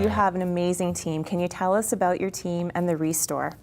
you have an amazing team. Can you tell us about your team and the Restore?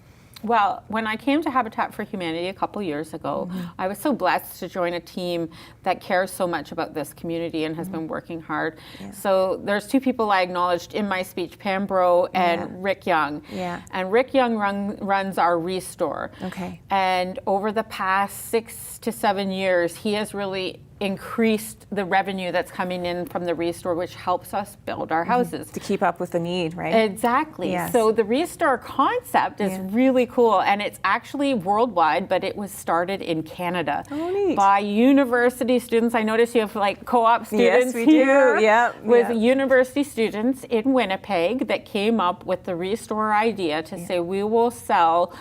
Well, when I came to Habitat for Humanity a couple years ago, I was so blessed to join a team that cares so much about this community and has been working hard. Yeah. So there's two people I acknowledged in my speech, Pam Bro and Rick Young. Yeah. And Rick Young runs our Restore. Okay. And over the past 6 to 7 years, he has really increased the revenue that's coming in from the Restore, which helps us build our houses. To keep up with the need, right? Exactly. Yes. So the Restore concept is really cool, and it's actually worldwide, but it was started in Canada neat. by university students. I notice you have like co-op students Yes, we here. do. Yep. With university students in Winnipeg that came up with the Restore idea to say we will sell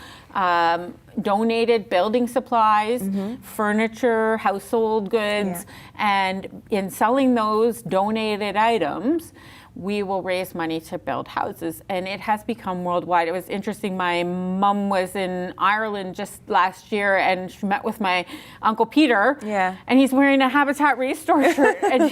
donated building supplies, furniture, household goods, and in selling those donated items, we will raise money to build houses. And it has become worldwide. It was interesting. My mom was in Ireland just last year and she met with my Uncle Peter. Yeah. And he's wearing a Habitat Restore shirt. And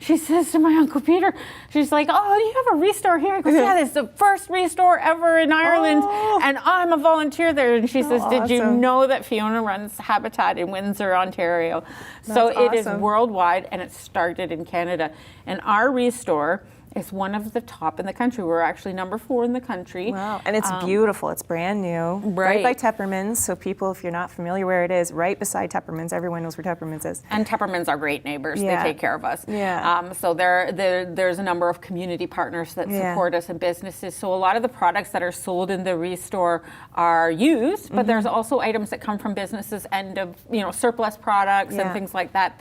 she says to my Uncle Peter, she's like, oh, do you have a Restore here? He goes, yeah, this is the first Restore ever in Ireland. And I'm a volunteer there. And she says, did you know that Fiona runs Habitat in Windsor, Ontario? So it is worldwide and it started in Canada. And our Restore is one of the top in the country. We're actually number 4 in the country. Wow, and it's beautiful. It's brand new. Right by Teppermans. So people, if you're not familiar where it is, right beside Teppermans. Everyone knows where Teppermans is. And Teppermans are great neighbors. They take care of us. Yeah. So there's a number of community partners that support us and businesses. So a lot of the products that are sold in the Restore are used, but there's also items that come from businesses and surplus products and things like that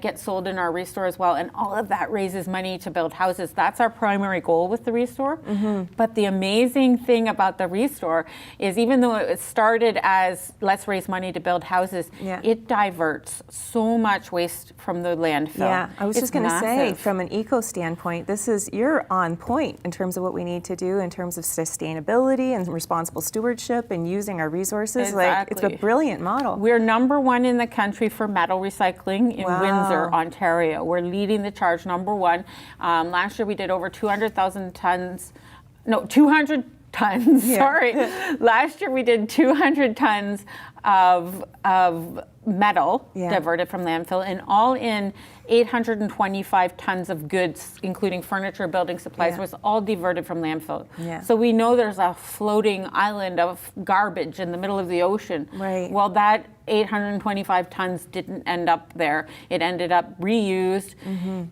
get sold in our Restore as well. And all of that raises money to build houses. That's our primary goal with the Restore. But the amazing thing about the Restore is even though it started as let's raise money to build houses, it diverts so much waste from the landfill. Yeah, I was just going to say, from an eco standpoint, you're on point in terms of what we need to do in terms of sustainability and responsible stewardship and using our resources. Exactly. Like, it's a brilliant model. We're number 1 in the country for metal recycling in Windsor, Ontario. We're leading the charge, number 1. Last year we did over 200,000 tons, no, 200 tons, sorry. Last year we did 200 tons of metal diverted from landfill, and all in 825 tons of goods, including furniture, building supplies, was all diverted from landfill. So we know there's a floating island of garbage in the middle of the ocean. Right. Well, that 825 tons didn't end up there. It ended up reused.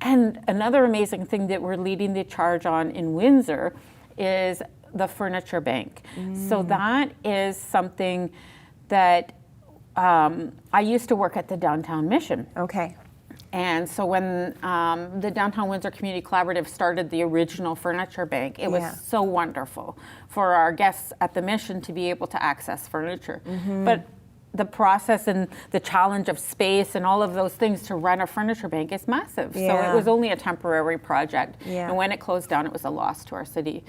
And another amazing thing that we're leading the charge on in Windsor is the furniture bank. So that is something that I used to work at the Downtown Mission. Okay. And so when the Downtown Windsor Community Collaborative started the original furniture bank, it was so wonderful for our guests at the Mission to be able to access furniture. But the process and the challenge of space and all of those things to run a furniture bank is massive. So it was only a temporary project. And when it closed down, it was a loss to our city.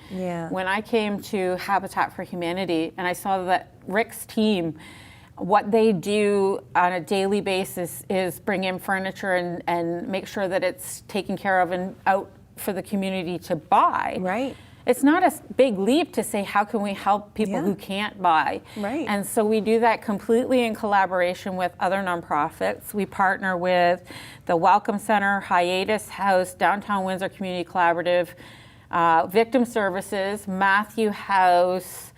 When I came to Habitat for Humanity and I saw that Rick's team, what they do on a daily basis is bring in furniture and make sure that it's taken care of and out for the community to buy. Right. It's not a big leap to say, how can we help people who can't buy? Right. And so we do that completely in collaboration with other nonprofits. We partner with the Welcome Center, Hiatus House, Downtown Windsor Community Collaborative, Victim Services, Matthew House,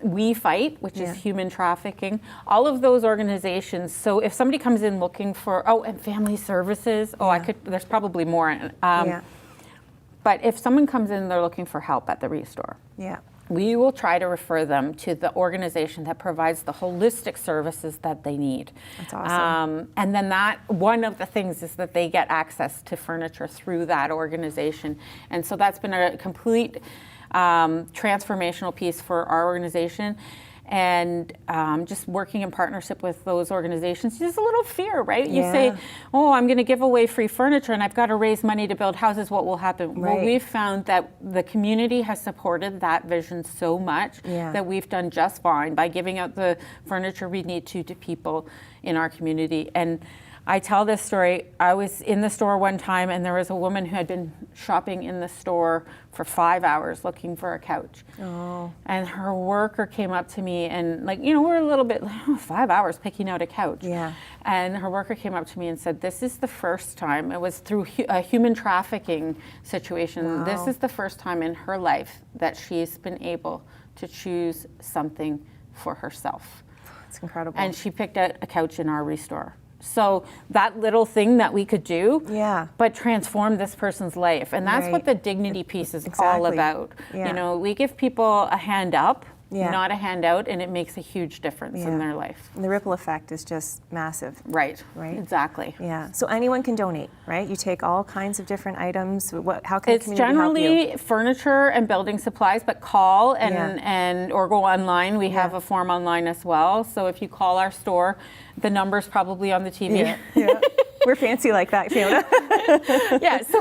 We Fight, which is human trafficking, all of those organizations. So if somebody comes in looking for, and Family Services, there's probably more. But if someone comes in and they're looking for help at the Restore, we will try to refer them to the organization that provides the holistic services that they need. That's awesome. And then one of the things is that they get access to furniture through that organization. And so that's been a complete transformational piece for our organization. And just working in partnership with those organizations, there's a little fear, right? You say, I'm going to give away free furniture and I've got to raise money to build houses. What will happen? Well, we've found that the community has supported that vision so much that we've done just fine by giving out the furniture we need to people in our community. And I tell this story. I was in the store one time, and there was a woman who had been shopping in the store for 5 hours looking for a couch. Oh. And her worker came up to me, and we're a little bit like, 5 hours picking out a couch. Yeah. And her worker came up to me and said, "This is the first time." It was through a human trafficking situation. Wow. This is the first time in her life that she's been able to choose something for herself. It's incredible. And she picked out a couch in our restore. So that little thing that we could do, Yeah. but transform this person's life. And that's Right. what the dignity piece is all Exactly. about. Yeah. We give people a hand up, Yeah. not a handout, and it makes a huge difference in Yeah. their life. And the ripple effect is just massive. Right. Right. Exactly. Yeah. So anyone can donate, right? You take all kinds of different items. How can It's the community help you? generally furniture and building supplies, but call Yeah. and or go online. We have Yeah. a form online as well. So if you call our store, the number's probably on the TV. Yeah. Yeah. We're fancy like that, Fiona. Yeah, so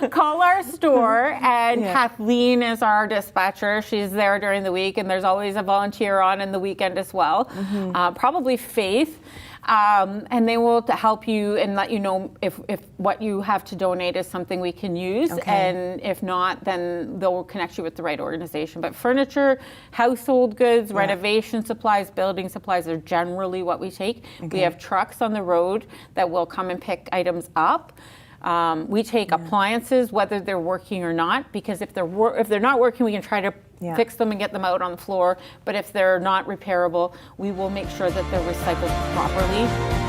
call our store, and Yeah. Kathleen is our dispatcher. She's there during the week, and there's always a volunteer on in the weekend as well. Mm-hmm. Probably Faith. And they will help you and let you know if what you have to donate is something we can use. Okay. And if not, then they'll connect you with the right organization. But furniture, household goods, renovation supplies, building supplies are generally what we take. Okay. We have trucks on the road that will come and pick items up. We take appliances, whether they're working or not, because if they're not working, we can try to fix them and get them out on the floor. But if they're not repairable, we will make sure that they're recycled properly.